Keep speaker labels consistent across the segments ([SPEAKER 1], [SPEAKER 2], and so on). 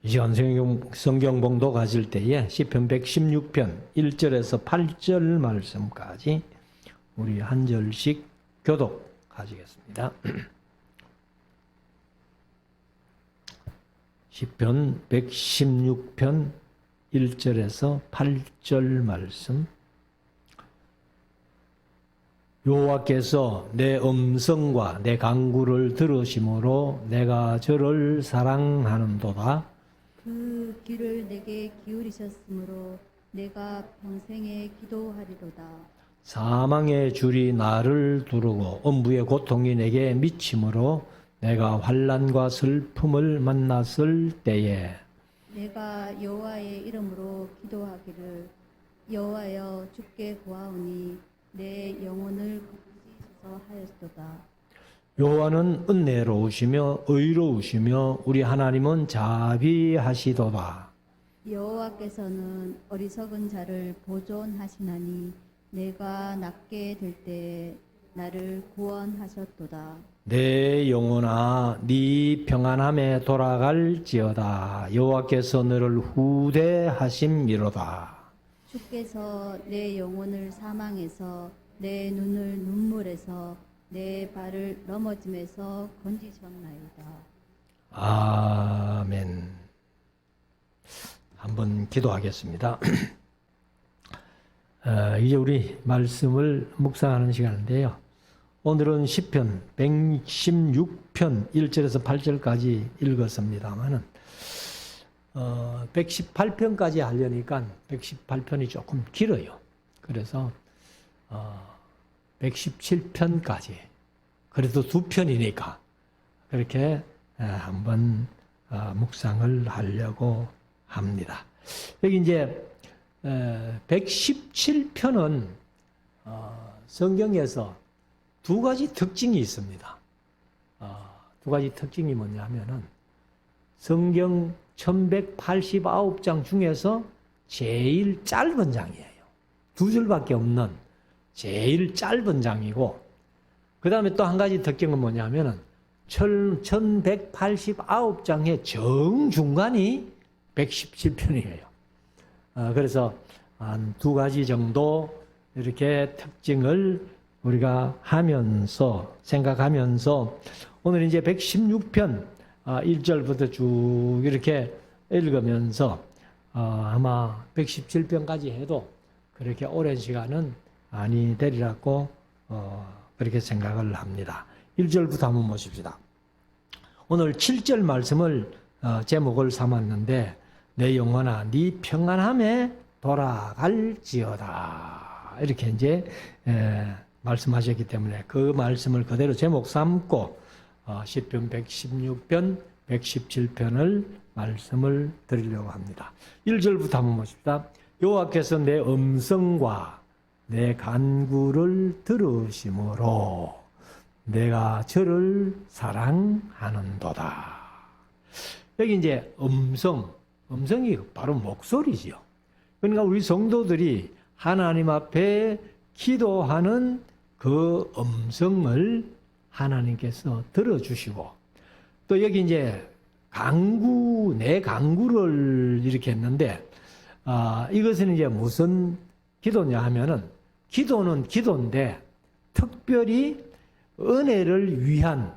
[SPEAKER 1] 이 시간 성경 봉독 하실 때에 시편 116편 1절에서 8절 말씀까지 우리 한 절씩 교독하시겠습니다. 시편 116편 1절에서 8절 말씀. 여호와께서 내 음성과 내 간구를 들으심으로 내가 저를 사랑하는도다.
[SPEAKER 2] 그 귀를 내게 기울이셨으므로 내가 평생에 기도하리로다.
[SPEAKER 1] 사망의 줄이 나를 두르고 음부의 고통이 내게 미침으로 내가 환난과 슬픔을 만났을 때에
[SPEAKER 2] 내가 여호와의 이름으로 기도하기를 여호와여 주께 구하오니 내 영혼을 거두시소서 하였도다.
[SPEAKER 1] 여호와는 은혜로우시며 의로우시며 우리 하나님은 자비하시도다.
[SPEAKER 2] 여호와께서는 어리석은 자를 보존하시나니 내가 낮게 될 때에 나를 구원하셨도다.
[SPEAKER 1] 내 영혼아 네 평안함에 돌아갈지어다. 여호와께서 너를 후대하심이로다.
[SPEAKER 2] 주께서 내 영혼을 사망에서 내 눈을 눈물에서 내 발을 넘어짐에서 건지셨나이다.
[SPEAKER 1] 아멘. 한번 기도하겠습니다. 이제 우리 말씀을 묵상하는 시간인데요. 오늘은 시편 116편 1절에서 8절까지 읽었습니다만은 118편까지 하려니까 118편이 조금 길어요. 그래서 117편까지 그래도 두 편이니까 그렇게 한번 묵상을 하려고 합니다. 여기 이제 117편은 성경에서 두 가지 특징이 있습니다. 두 가지 특징이 뭐냐면은 성경 1189장 중에서 제일 짧은 장이에요. 두 줄밖에 없는 제일 짧은 장이고, 그 다음에 또 한 가지 특징은 뭐냐면은 1189장의 정중간이 117편이에요. 그래서 한 두 가지 정도 이렇게 특징을 우리가 하면서 생각하면서 오늘 이제 116편 1절부터 쭉 이렇게 읽으면서 아마 117편까지 해도 그렇게 오랜 시간은 아니 되리라고 그렇게 생각을 합니다. 1절부터 한번 보십시다. 오늘 7절 말씀을 제목을 삼았는데 내 영혼아 네 평안함에 돌아갈지어다. 이렇게 이제 말씀하셨기 때문에 그 말씀을 그대로 제목 삼고 시편 116편, 117편을 말씀을 드리려고 합니다. 1절부터 한번 보십시다. 여호와께서 내 음성과 내 간구를 들으심으로 내가 저를 사랑하는도다. 여기 이제 음성이 바로 목소리지요. 그러니까 우리 성도들이 하나님 앞에 기도하는 그 음성을 하나님께서 들어주시고, 또 여기 이제 내 간구를 이렇게 했는데, 이것은 이제 무슨 기도냐 하면은, 기도는 기도인데, 특별히 은혜를 위한,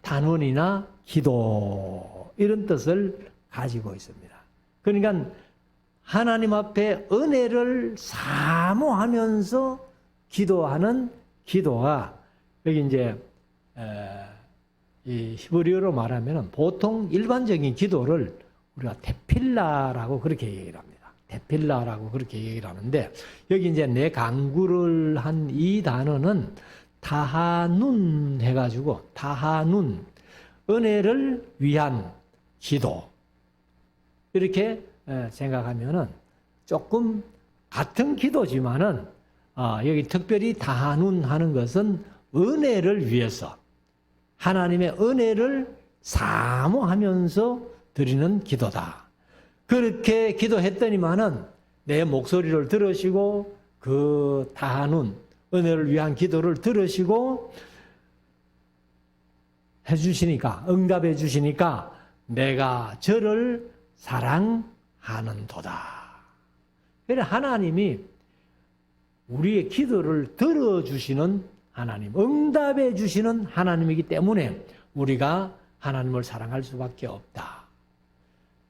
[SPEAKER 1] 단원이나 기도, 이런 뜻을 가지고 있습니다. 그러니까 하나님 앞에 은혜를 사모하면서 기도하는 기도가 여기 이제 이 히브리어로 말하면 보통 일반적인 기도를 우리가 테필라라고 그렇게 얘기를 합니다. 테필라라고 그렇게 얘기를 하는데 여기 이제 내 간구를 한 이 단어는 타하눈 해가지고 타하눈 은혜를 위한 기도 이렇게 생각하면은 조금 같은 기도지만은 여기 특별히 타하눈 하는 것은 은혜를 위해서 하나님의 은혜를 사모하면서 드리는 기도다. 그렇게 기도했더니만은 내 목소리를 들으시고 그 타하눈 은혜를 위한 기도를 들으시고 해주시니까 응답해 주시니까 내가 저를 사랑하는도다. 그래 하나님이 우리의 기도를 들어주시는 하나님, 응답해 주시는 하나님이기 때문에 우리가 하나님을 사랑할 수밖에 없다.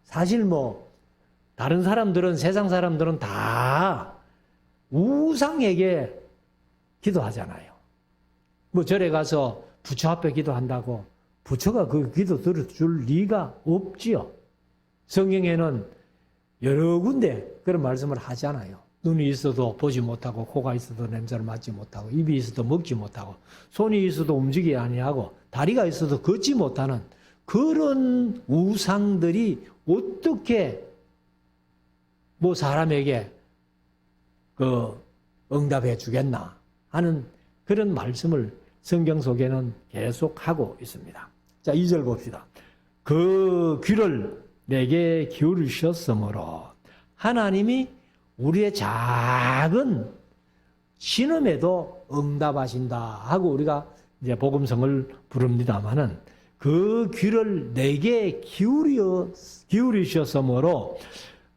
[SPEAKER 1] 사실 다른 사람들은, 세상 사람들은 다 우상에게 기도하잖아요. 절에 가서 부처 앞에 기도한다고 부처가 그 기도 들어줄 리가 없지요. 성경에는 여러 군데 그런 말씀을 하잖아요. 눈이 있어도 보지 못하고, 코가 있어도 냄새를 맡지 못하고, 입이 있어도 먹지 못하고, 손이 있어도 움직이지 아니하고, 다리가 있어도 걷지 못하는 그런 우상들이 어떻게 사람에게 응답해 주겠나 하는 그런 말씀을 성경 속에는 계속 하고 있습니다. 자, 2절 봅시다. 그 귀를 내게 기울이셨으므로 하나님이 우리의 작은 신음에도 응답하신다 하고 우리가 이제 복음성을 부릅니다마는 그 귀를 내게 기울이셨으므로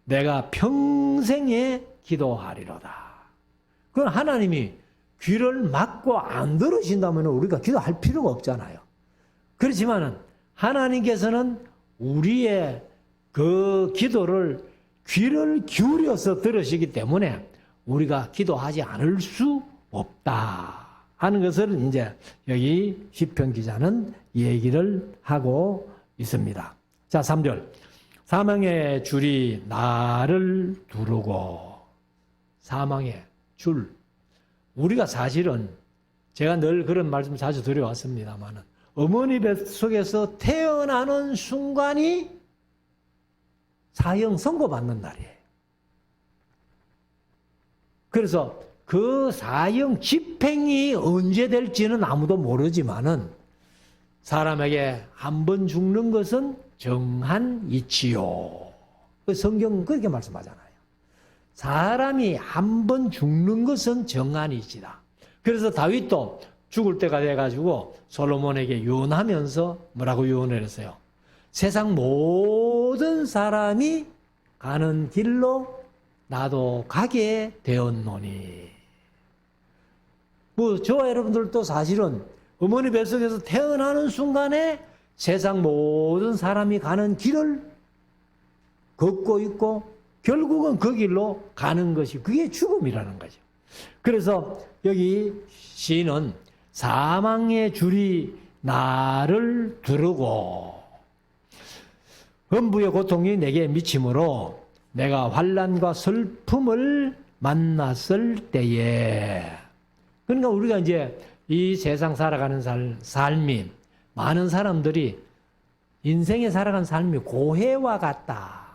[SPEAKER 1] 내가 평생에 기도하리로다. 그건 하나님이 귀를 막고 안 들으신다면 우리가 기도할 필요가 없잖아요. 그렇지만은 하나님께서는 우리의 그 기도를 귀를 기울여서 들으시기 때문에 우리가 기도하지 않을 수 없다 하는 것을 이제 여기 시편 기자는 얘기를 하고 있습니다. 자, 3절. 사망의 줄이 나를 두르고. 사망의 줄. 우리가 사실은 제가 늘 그런 말씀 자주 드려왔습니다만은 어머니 뱃속에서 태어나는 순간이 사형 선고받는 날이에요. 그래서 그 사형 집행이 언제 될지는 아무도 모르지만은 사람에게 한 번 죽는 것은 정한이치요. 성경은 그렇게 말씀하잖아요. 사람이 한 번 죽는 것은 정한이치다. 그래서 다윗도 죽을 때가 돼가지고 솔로몬에게 유언하면서 뭐라고 유언을 했어요? 세상 모든 사람이 가는 길로 나도 가게 되었노니. 저와 여러분들도 사실은 어머니 뱃속에서 태어나는 순간에 세상 모든 사람이 가는 길을 걷고 있고 결국은 그 길로 가는 것이 그게 죽음이라는 거죠. 그래서 여기 시인은 사망의 줄이 나를 두르고 음부의 고통이 내게 미치므로 내가 환난과 슬픔을 만났을 때에. 그러니까 우리가 이제 이 세상 살아가는 삶이 많은 사람들이 인생에 살아가는 삶이 고해와 같다.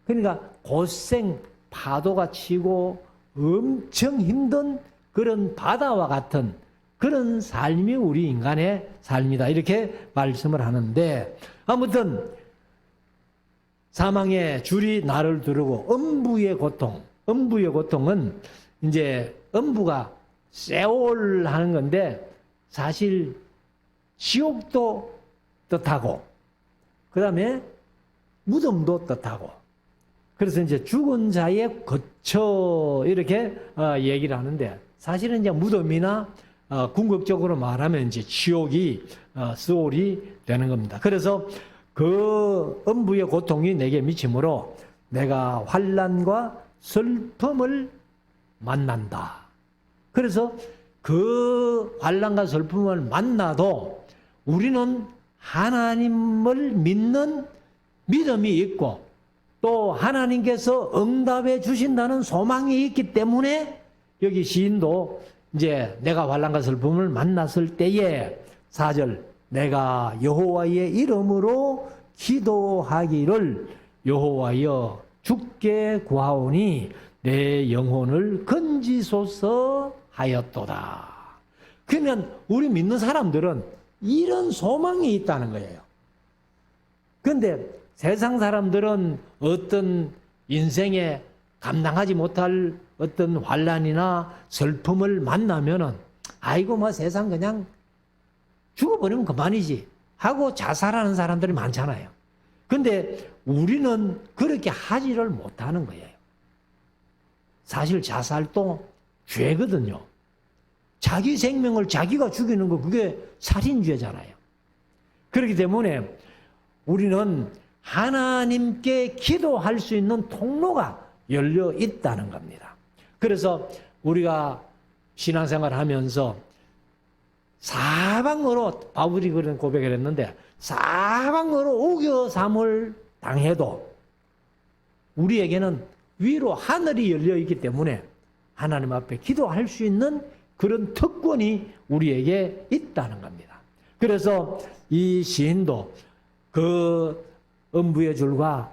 [SPEAKER 1] 그러니까 고생, 파도가 치고 엄청 힘든 그런 바다와 같은 그런 삶이 우리 인간의 삶이다. 이렇게 말씀을 하는데 아무튼 사망의 줄이 나를 두르고 음부의 고통. 음부의 고통은 이제 음부가 세올 하는 건데 사실 지옥도 뜻하고 그 다음에 무덤도 뜻하고 그래서 이제 죽은 자의 거처 이렇게 얘기를 하는데 사실은 이제 무덤이나 궁극적으로 말하면 이제 지옥이 스올이 되는 겁니다. 그래서 그 음부의 고통이 내게 미치므로 내가 환난과 슬픔을 만난다. 그래서 그 환난과 슬픔을 만나도 우리는 하나님을 믿는 믿음이 있고 또 하나님께서 응답해 주신다는 소망이 있기 때문에 여기 시인도 이제 내가 환난과 슬픔을 만났을 때에 4절 내가 여호와의 이름으로 기도하기를 여호와여 주께 구하오니 내 영혼을 건지소서 하였도다. 그러면 우리 믿는 사람들은 이런 소망이 있다는 거예요. 그런데 세상 사람들은 어떤 인생에 감당하지 못할 어떤 환난이나 슬픔을 만나면은 아이고 세상 그냥 죽어버리면 그만이지 하고 자살하는 사람들이 많잖아요. 근데 우리는 그렇게 하지를 못하는 거예요. 사실 자살도 죄거든요. 자기 생명을 자기가 죽이는 거 그게 살인죄잖아요. 그렇기 때문에 우리는 하나님께 기도할 수 있는 통로가 열려 있다는 겁니다. 그래서 우리가 신앙생활 하면서 사방으로 바울이 그런 고백을 했는데 사방으로 우겨삼을 당해도 우리에게는 위로 하늘이 열려 있기 때문에 하나님 앞에 기도할 수 있는 그런 특권이 우리에게 있다는 겁니다. 그래서 이 시인도 그 음부의 줄과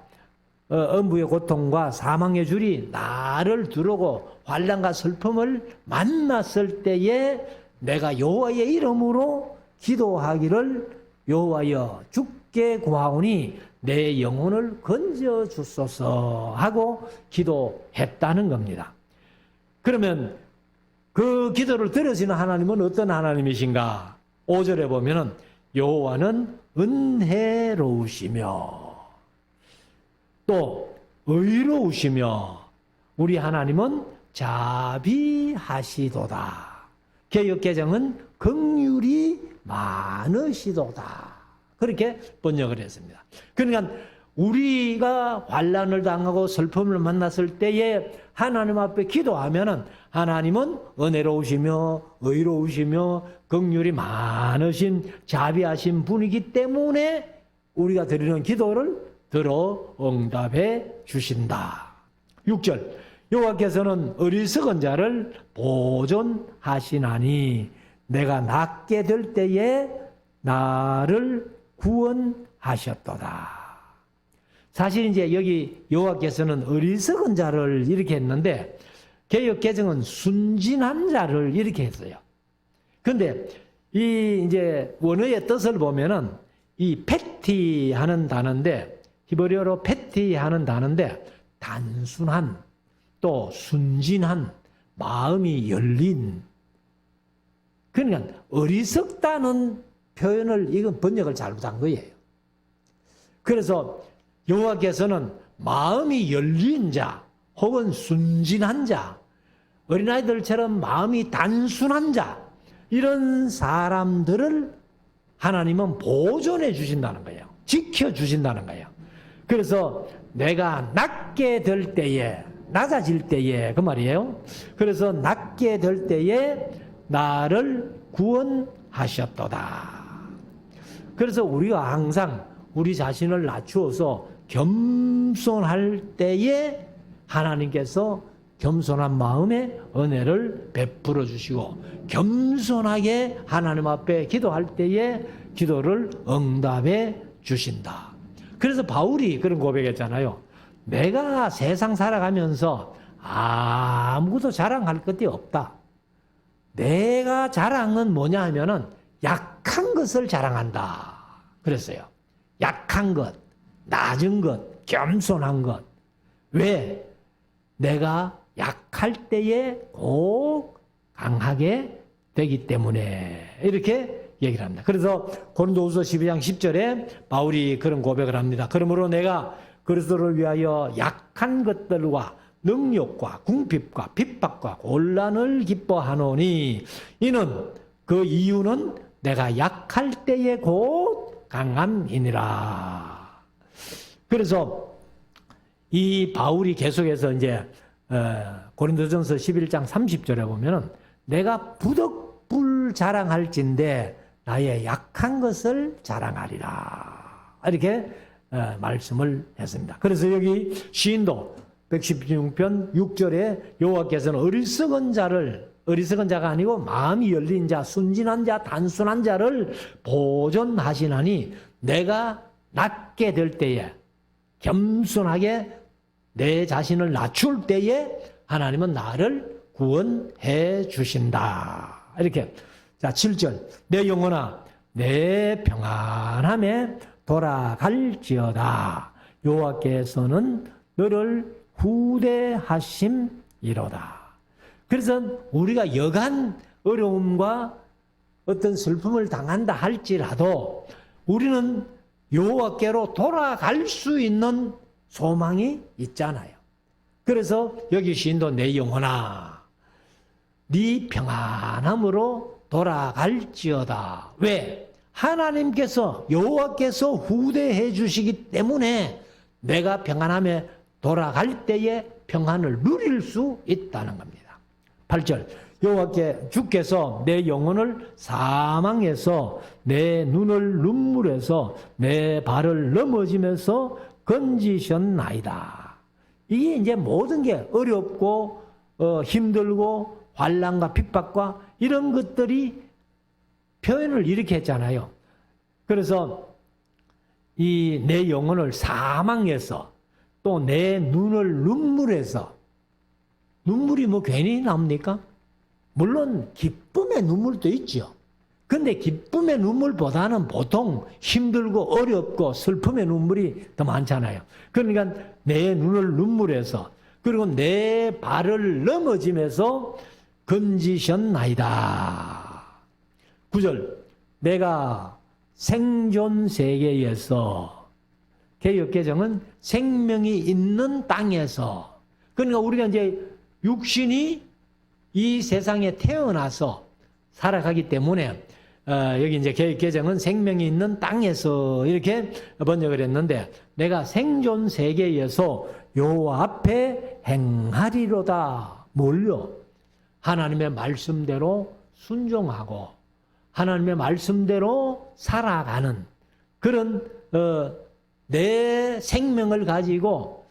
[SPEAKER 1] 음부의 고통과 사망의 줄이 나를 두르고 환난과 슬픔을 만났을 때에 내가 여호와의 이름으로 기도하기를 여호와여 주께 구하오니 내 영혼을 건져 주소서 하고 기도했다는 겁니다. 그러면 그 기도를 들으시는 하나님은 어떤 하나님이신가? 5절에 보면은 여호와는 은혜로우시며 또 의로우시며 우리 하나님은 자비하시도다. 개역개정은 긍휼이 많으시도다. 그렇게 번역을 했습니다. 그러니까 우리가 환난을 당하고 슬픔을 만났을 때에 하나님 앞에 기도하면은 하나님은 은혜로우시며 의로우시며 긍휼이 많으신 자비하신 분이기 때문에 우리가 드리는 기도를 들어 응답해 주신다. 6절 여호와께서는 어리석은 자를 보존하시나니 내가 낫게 될 때에 나를 구원하셨도다. 사실 이제 여기 여호와께서는 어리석은 자를 이렇게 했는데 개역 개정은 순진한 자를 이렇게 했어요. 근데 이 이제 원어의 뜻을 보면은 이 페티 하는 단어인데 히브리어로 페티 하는 단어인데 단순한 또 순진한 마음이 열린 그러니까 어리석다는 표현을 이건 번역을 잘못한 거예요. 그래서 여호와께서는 마음이 열린 자 혹은 순진한 자 어린아이들처럼 마음이 단순한 자 이런 사람들을 하나님은 보존해 주신다는 거예요. 지켜주신다는 거예요. 그래서 내가 낫게 될 때에 낮아질 때에 그 말이에요. 그래서 낫게 될 때에 나를 구원하셨도다. 그래서 우리가 항상 우리 자신을 낮추어서 겸손할 때에 하나님께서 겸손한 마음에 은혜를 베풀어 주시고 겸손하게 하나님 앞에 기도할 때에 기도를 응답해 주신다. 그래서 바울이 그런 고백했잖아요. 내가 세상 살아가면서 아무것도 자랑할 것이 없다. 내가 자랑은 뭐냐 하면은 약한 것을 자랑한다. 그랬어요. 약한 것, 낮은 것, 겸손한 것. 왜? 내가 약할 때에 꼭 강하게 되기 때문에 이렇게 얘기를 합니다. 그래서 고린도후서 12장 10절에 바울이 그런 고백을 합니다. 그러므로 내가 그리스도를 위하여 약한 것들과 능력과 궁핍과 핍박과 곤란을 기뻐하노니 이는 그 이유는 내가 약할 때에 곧 강함이니라. 그래서 이 바울이 계속해서 이제 고린도전서 11장 30절에 보면은 내가 부덕불 자랑할진대 나의 약한 것을 자랑하리라. 이렇게 말씀을 했습니다. 그래서 여기 시인도 116편 6절에 여호와께서는 어리석은 자가 아니고 마음이 열린 자, 순진한 자, 단순한 자를 보존하시나니 내가 낫게 될 때에 겸손하게 내 자신을 낮출 때에 하나님은 나를 구원해 주신다. 이렇게. 자, 7절. 내 영혼아, 내 평안함에 돌아갈지어다. 여호와께서는 너를 후대하심이로다. 그래서 우리가 여간 어려움과 어떤 슬픔을 당한다 할지라도 우리는 여호와께로 돌아갈 수 있는 소망이 있잖아요. 그래서 여기 시인도 내 영혼아 네 평안함으로 돌아갈지어다. 왜? 하나님께서 여호와께서 후대해 주시기 때문에 내가 평안함에 돌아갈 때에 평안을 누릴 수 있다는 겁니다. 8절 여호와께 주께서 내 영혼을 사망에서 내 눈을 눈물에서 내 발을 넘어지면서 건지셨나이다. 이게 이제 모든 게 어렵고 힘들고 환난과 핍박과 이런 것들이 표현을 이렇게 했잖아요. 그래서 이 내 영혼을 사망에서 또 내 눈을 눈물에서 눈물이 뭐 괜히 납니까? 물론 기쁨의 눈물도 있죠. 근데 기쁨의 눈물보다는 보통 힘들고 어렵고 슬픔의 눈물이 더 많잖아요. 그러니까 내 눈을 눈물에서 그리고 내 발을 넘어짐에서 건지셨나이다. 9절 내가 생존 세계에서 개역개정은 생명이 있는 땅에서 그러니까 우리가 이제 육신이 이 세상에 태어나서 살아가기 때문에 여기 이제 개역개정은 생명이 있는 땅에서 이렇게 번역을 했는데 내가 생존 세계에서 여호와 앞에 행하리로다. 뭘요? 하나님의 말씀대로 순종하고 하나님의 말씀대로 살아가는 그런 내 생명을 가지고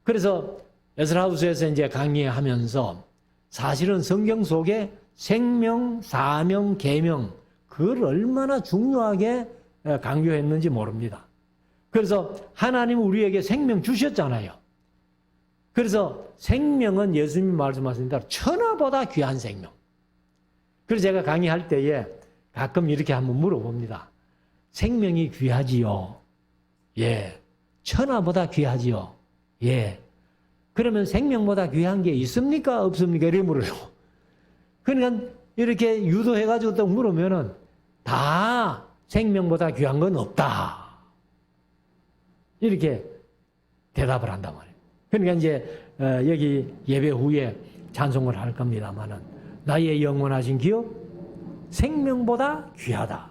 [SPEAKER 1] 그래서 에스라우스에서 이제 강의하면서 사실은 성경 속에 생명, 사명, 계명 그걸 얼마나 중요하게 강조했는지 모릅니다. 그래서 하나님 우리에게 생명 주셨잖아요. 그래서 생명은 예수님이 말씀하신 대로 천하보다 귀한 생명. 그래서 제가 강의할 때에 가끔 이렇게 한번 물어봅니다. 생명이 귀하지요? 예. 천하보다 귀하지요? 예. 그러면 생명보다 귀한 게 있습니까? 없습니까? 이렇게 물어요. 그러니까 이렇게 유도해가지고 또 물으면은 다 생명보다 귀한 건 없다. 이렇게 대답을 한단 말이에요. 그러니까 이제 여기 예배 후에 찬송을 할 겁니다만은 나의 영원하신 기업 생명보다 귀하다.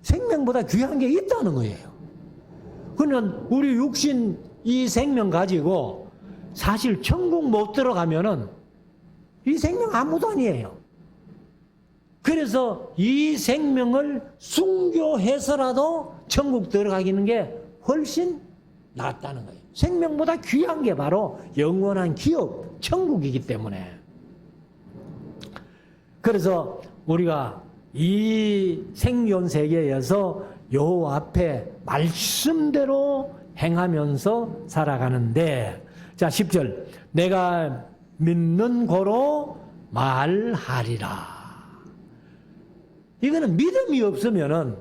[SPEAKER 1] 생명보다 귀한 게 있다는 거예요. 그러면 우리 육신 이 생명 가지고 사실 천국 못 들어가면은 이 생명 아무도 아니에요. 그래서 이 생명을 순교해서라도 천국 들어가기는 게 훨씬 낫다는 거예요. 생명보다 귀한 게 바로 영원한 기업, 천국이기 때문에. 그래서 우리가 이 생존 세계에서 여호와 앞에 말씀대로 행하면서 살아가는데 자 10절 내가 믿는 고로 말하리라. 이거는 믿음이 없으면은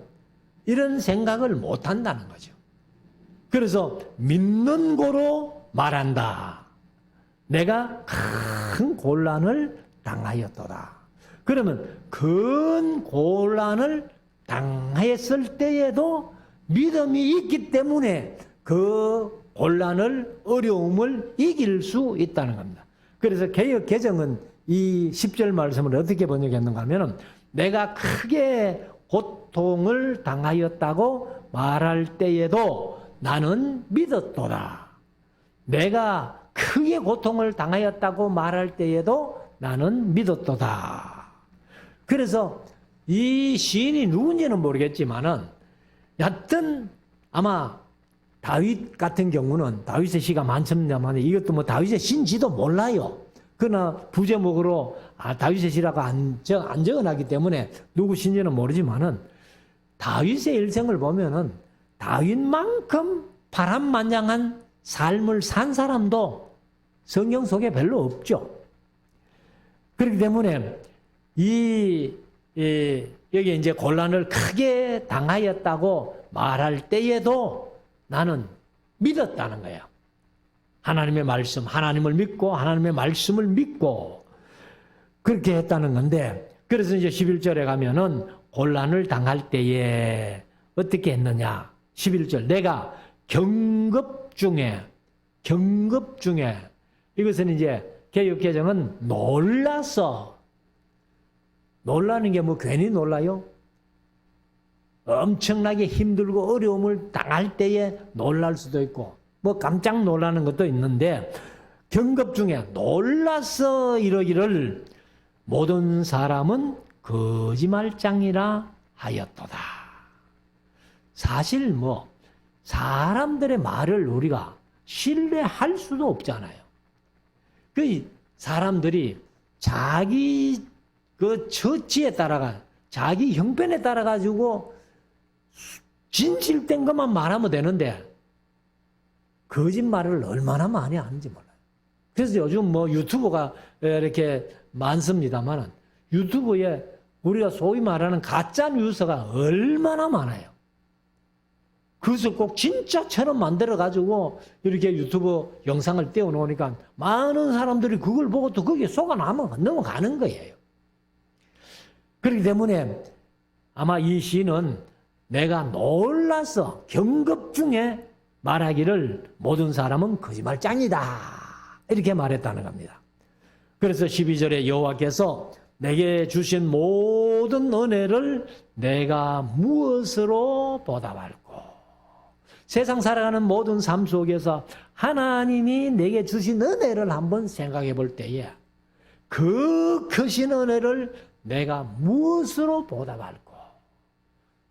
[SPEAKER 1] 이런 생각을 못 한다는 거죠. 그래서 믿는 고로 말한다. 내가 큰 곤란을 당하였도다. 그러면 큰 곤란을 당했을 때에도 믿음이 있기 때문에 그 곤란을 어려움을 이길 수 있다는 겁니다. 그래서 개역 개정은 이 10절 말씀을 어떻게 번역했는가 하면은 내가 크게 고통을 당하였다고 말할 때에도 나는 믿었도다. 내가 크게 고통을 당하였다고 말할 때에도 나는 믿었도다. 그래서 이 시인이 누군지는 모르겠지만은 여튼 아마 다윗 같은 경우는 다윗의 시가 많습니다만 이것도 뭐 다윗의 시인지도 몰라요. 그러나 부제목으로 다윗의 시라고 안 적어놨기 때문에 누구 시인지는 모르지만은 다윗의 일생을 보면은 다윗만큼 파란만장한 삶을 산 사람도 성경 속에 별로 없죠. 그렇기 때문에 여기 이제 곤란을 크게 당하였다고 말할 때에도 나는 믿었다는 거예요. 하나님의 말씀, 하나님을 믿고 하나님의 말씀을 믿고 그렇게 했다는 건데 그래서 이제 11절에 가면은 곤란을 당할 때에 어떻게 했느냐 11절 내가 경급 중에 이것은 이제 개역개정은 놀라서 놀라는 게 뭐 괜히 놀라요? 엄청나게 힘들고 어려움을 당할 때에 놀랄 수도 있고 뭐 깜짝 놀라는 것도 있는데 경급 중에 놀라서 이러기를 모든 사람은 거짓말장이라 하였도다. 사실 뭐 사람들의 말을 우리가 신뢰할 수도 없잖아요. 그 사람들이 자기 그 처지에 따라가 자기 형편에 따라 가지고 진실된 것만 말하면 되는데 거짓말을 얼마나 많이 하는지 몰라요. 그래서 요즘 뭐 유튜브가 이렇게 많습니다만 유튜브에 우리가 소위 말하는 가짜 뉴스가 얼마나 많아요. 그래서 꼭 진짜처럼 만들어 가지고 이렇게 유튜브 영상을 띄워놓으니까 많은 사람들이 그걸 보고 또 거기에 속아 넘어가는 거예요. 그렇기 때문에 아마 이 시는 내가 놀라서 경급 중에 말하기를 모든 사람은 거짓말장이다 이렇게 말했다는 겁니다. 그래서 12절에 여호와께서 내게 주신 모든 은혜를 내가 무엇으로 보답할꼬. 세상 살아가는 모든 삶 속에서 하나님이 내게 주신 은혜를 한번 생각해 볼 때에 그 크신 은혜를 내가 무엇으로 보답할꼬.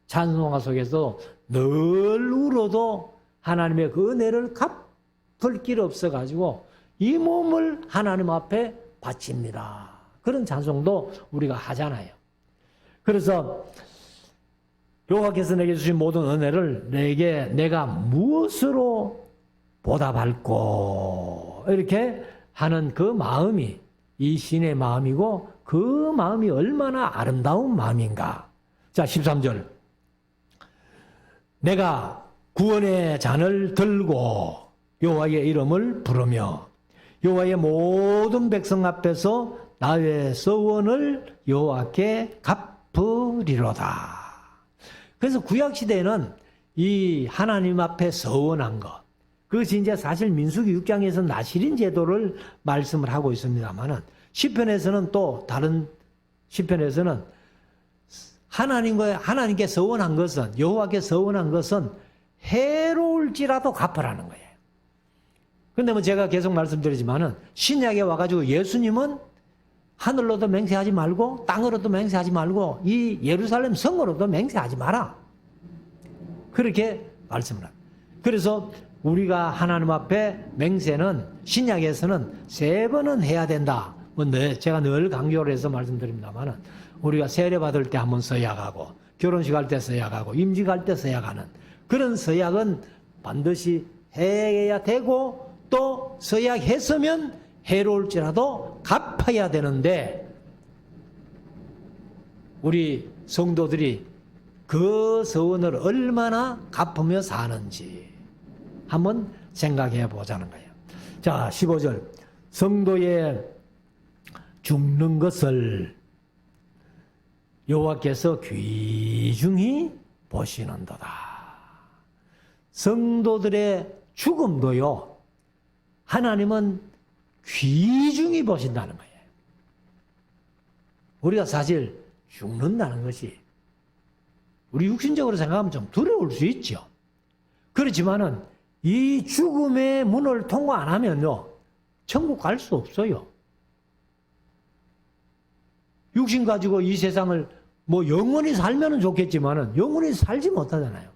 [SPEAKER 1] 찬송가 속에서 늘 울어도 하나님의 그 은혜를 갚을 길 없어가지고 이 몸을 하나님 앞에 바칩니다. 그런 찬송도 우리가 하잖아요. 그래서 여호와께서 내게 주신 모든 은혜를 내가 무엇으로 보답할꼬 이렇게 하는 그 마음이 이 신의 마음이고 그 마음이 얼마나 아름다운 마음인가. 자 13절 내가 구원의 잔을 들고 여호와의 이름을 부르며 여호와의 모든 백성 앞에서 나의 서원을 여호와께 갚으리로다. 그래서 구약시대에는 이 하나님 앞에 서원한 것, 그것이 이제 사실 민수기 6장에서 나실인 제도를 말씀을 하고 있습니다만은 시편에서는 또 다른 시편에서는 하나님께 서원한 것은 여호와께 서원한 것은 해로울지라도 갚으라는 거예요. 근데 뭐 제가 계속 말씀드리지만은 신약에 와가지고 예수님은 하늘로도 맹세하지 말고 땅으로도 맹세하지 말고 이 예루살렘 성으로도 맹세하지 마라. 그렇게 말씀을 합니다. 그래서 우리가 하나님 앞에 맹세는 신약에서는 3번은 해야 된다. 뭐 제가 늘 강조를 해서 말씀드립니다만은 우리가 세례 받을 때 한번 서약하고 결혼식 할 때 서약하고 임직 할 때 서약하는 그런 서약은 반드시 해야 되고 또 서약했으면 해로울지라도 갚아야 되는데 우리 성도들이 그 서원을 얼마나 갚으며 사는지 한번 생각해 보자는 거예요. 자 15절 성도의 죽는 것을 여호와께서 귀중히 보시는도다. 성도들의 죽음도요 하나님은 귀중히 보신다는 거예요. 우리가 사실 죽는다는 것이 우리 육신적으로 생각하면 좀 두려울 수 있죠. 그렇지만은 이 죽음의 문을 통과 안 하면요 천국 갈 수 없어요. 육신 가지고 이 세상을 뭐 영원히 살면은 좋겠지만은 영원히 살지 못하잖아요.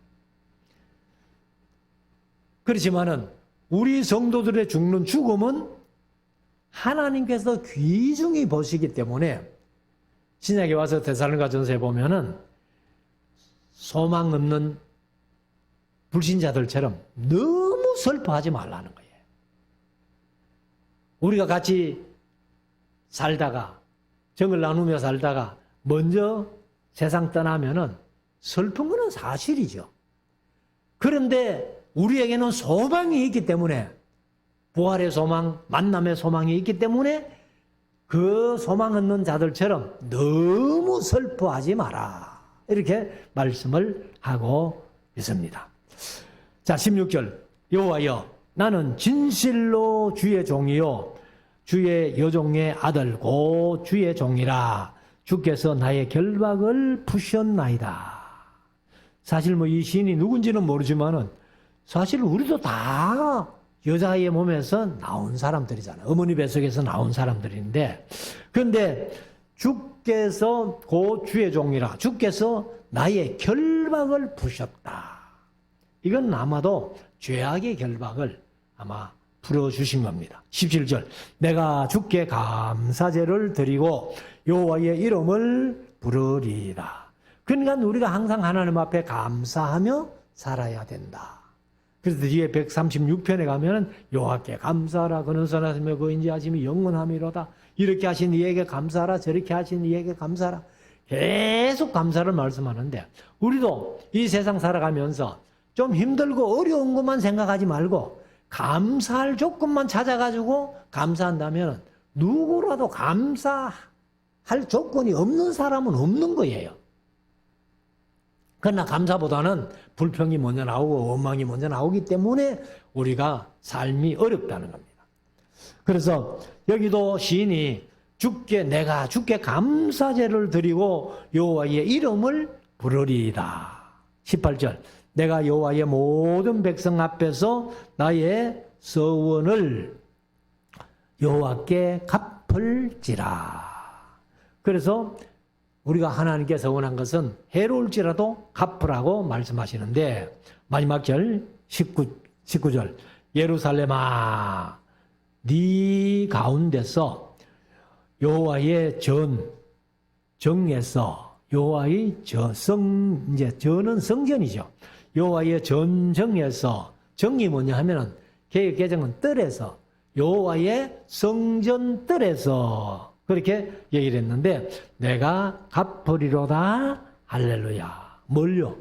[SPEAKER 1] 그렇지만은 우리 성도들의 죽는 죽음은 하나님께서 귀중히 보시기 때문에 신약에 와서 데살로니가전서에 보면은 소망 없는 불신자들처럼 너무 슬퍼하지 말라는 거예요. 우리가 같이 살다가 정을 나누며 살다가 먼저 세상 떠나면은 슬픈 것은 사실이죠. 그런데 우리에게는 소망이 있기 때문에 부활의 소망, 만남의 소망이 있기 때문에 그 소망 없는 자들처럼 너무 슬퍼하지 마라. 이렇게 말씀을 하고 있습니다. 자, 16절. 여호와여, 나는 진실로 주의 종이요 주의 여종의 아들 곧 주의 종이라. 주께서 나의 결박을 푸셨나이다. 사실 뭐 이 시인이 누군지는 모르지만은 사실 우리도 다 여자의 몸에서 나온 사람들이잖아요. 어머니 뱃속에서 나온 사람들인데, 그런데 주께서 곧 주의 종이라. 주께서 나의 결박을 푸셨다. 이건 아마도 죄악의 결박을 아마 풀어주신 겁니다. 17절. 내가 주께 감사제를 드리고 여호와의 이름을 부르리이다. 그러니까 우리가 항상 하나님 앞에 감사하며 살아야 된다. 그래서 뒤에 136편에 가면은 여호와께 감사하라. 그는 선하시며 그 인자하심이 영원함이로다. 이렇게 하신 이에게 감사하라. 저렇게 하신 이에게 감사하라. 계속 감사를 말씀하는데, 우리도 이 세상 살아가면서 좀 힘들고 어려운 것만 생각하지 말고 감사할 조건만 찾아가지고 감사한다면 누구라도 감사할 조건이 없는 사람은 없는 거예요. 그러나 감사보다는 불평이 먼저 나오고 원망이 먼저 나오기 때문에 우리가 삶이 어렵다는 겁니다. 그래서 여기도 시인이 내가 주께 감사제를 드리고 여호와의 이름을 부르리이다. 18절. 내가 여호와의 모든 백성 앞에서 나의 서원을 여호와께 갚을지라. 그래서 우리가 하나님께 서원한 것은 해로울지라도 갚으라고 말씀하시는데, 마지막 절 19절. 예루살렘아, 네 가운데서 여호와의 정에서, 여호와의 이제 저는 성전이죠. 여호와의 전정에서, 정이 뭐냐 하면은 개역 개정은 뜰에서, 여호와의 성전 뜰에서 그렇게 얘기를 했는데, 내가 갚으리로다. 할렐루야. 뭘요?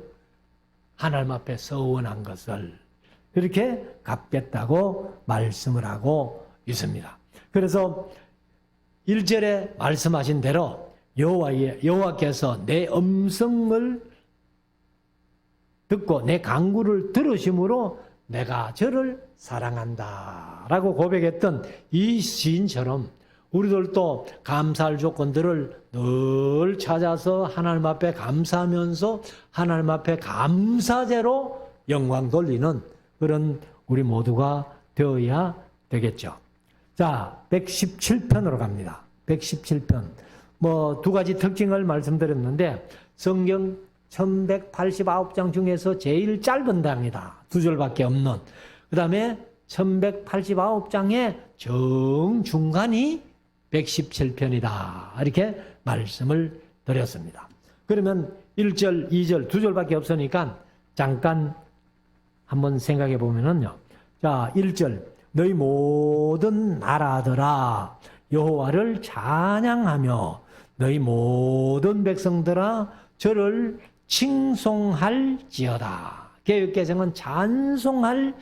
[SPEAKER 1] 하나님 앞에 서원한 것을 그렇게 갚겠다고 말씀을 하고 있습니다. 그래서 1절에 말씀하신 대로 여호와께서 내 음성을 듣고 내 간구를 들으심으로 내가 저를 사랑한다 라고 고백했던 이 시인처럼 우리들도 감사할 조건들을 늘 찾아서 하나님 앞에 감사하면서 하나님 앞에 감사제로 영광 돌리는 그런 우리 모두가 되어야 되겠죠. 자, 117편으로 갑니다. 117편. 뭐 두 가지 특징을 말씀드렸는데, 성경 1189장 중에서 제일 짧은 장이다. 두 절밖에 없는. 그 다음에 1189장의 정중간이 117편이다. 이렇게 말씀을 드렸습니다. 그러면 1절, 2절, 두 절밖에 없으니까 잠깐 한번 생각해 보면은요. 자, 1절. 너희 모든 나라들아 여호와를 찬양하며 너희 모든 백성들아 저를 칭송할지어다. 개역개정은 찬송할지어다.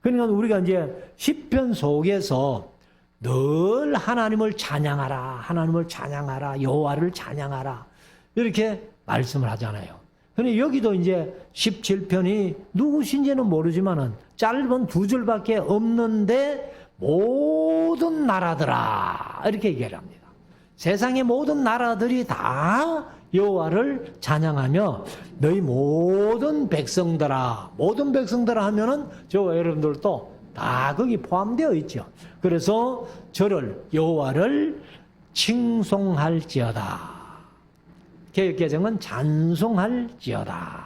[SPEAKER 1] 그러니까 우리가 이제 시편 속에서 늘 하나님을 찬양하라, 하나님을 찬양하라, 여호와를 찬양하라 이렇게 말씀을 하잖아요. 근데 여기도 이제 17편이 누구신지는 모르지만은 짧은 두 줄밖에 없는데 모든 나라들아 이렇게 얘기를 합니다. 세상의 모든 나라들이 다 여호와를 찬양하며 너희 모든 백성들아, 모든 백성들아 하면은 저와 여러분들도 다 거기 포함되어 있죠. 그래서 저를 여호와를 칭송할지어다. 개역개정은 찬송할지어다.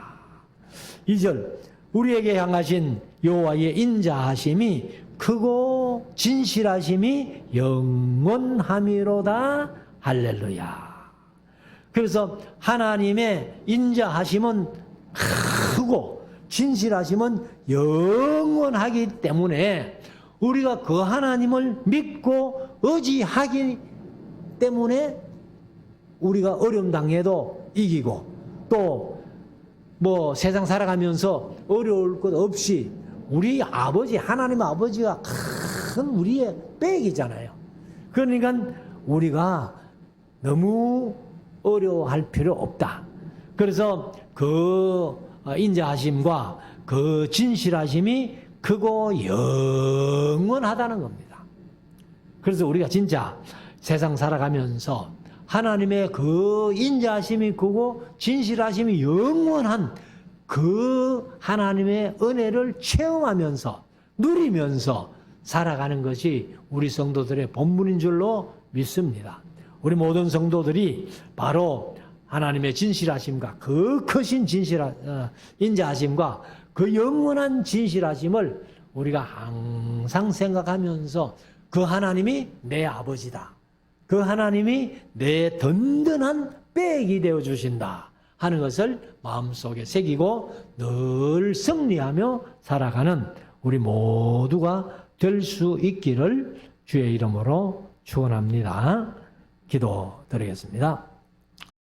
[SPEAKER 1] 2절 우리에게 향하신 여호와의 인자하심이 크고 진실하심이 영원함이로다. 할렐루야. 그래서 하나님의 인자하심은 크고 진실하심은 영원하기 때문에 우리가 그 하나님을 믿고 의지하기 때문에 우리가 어려움 당해도 이기고 또 뭐 세상 살아가면서 어려울 것 없이 우리 아버지 하나님 아버지가 큰 우리의 백이잖아요. 그러니까 우리가 너무 어려워할 필요 없다. 그래서 그 인자하심과 그 진실하심이 크고 영원하다는 겁니다. 그래서 우리가 진짜 세상 살아가면서 하나님의 그 인자하심이 크고 진실하심이 영원한 그 하나님의 은혜를 체험하면서 누리면서 살아가는 것이 우리 성도들의 본분인 줄로 믿습니다. 우리 모든 성도들이 바로 하나님의 진실하심과 그 크신 인자하심과 그 영원한 진실하심을 우리가 항상 생각하면서 그 하나님이 내 아버지다. 그 하나님이 내 든든한 백이 되어 주신다 하는 것을 마음속에 새기고 늘 승리하며 살아가는 우리 모두가 될 수 있기를 주의 이름으로 축원합니다. 기도드리겠습니다.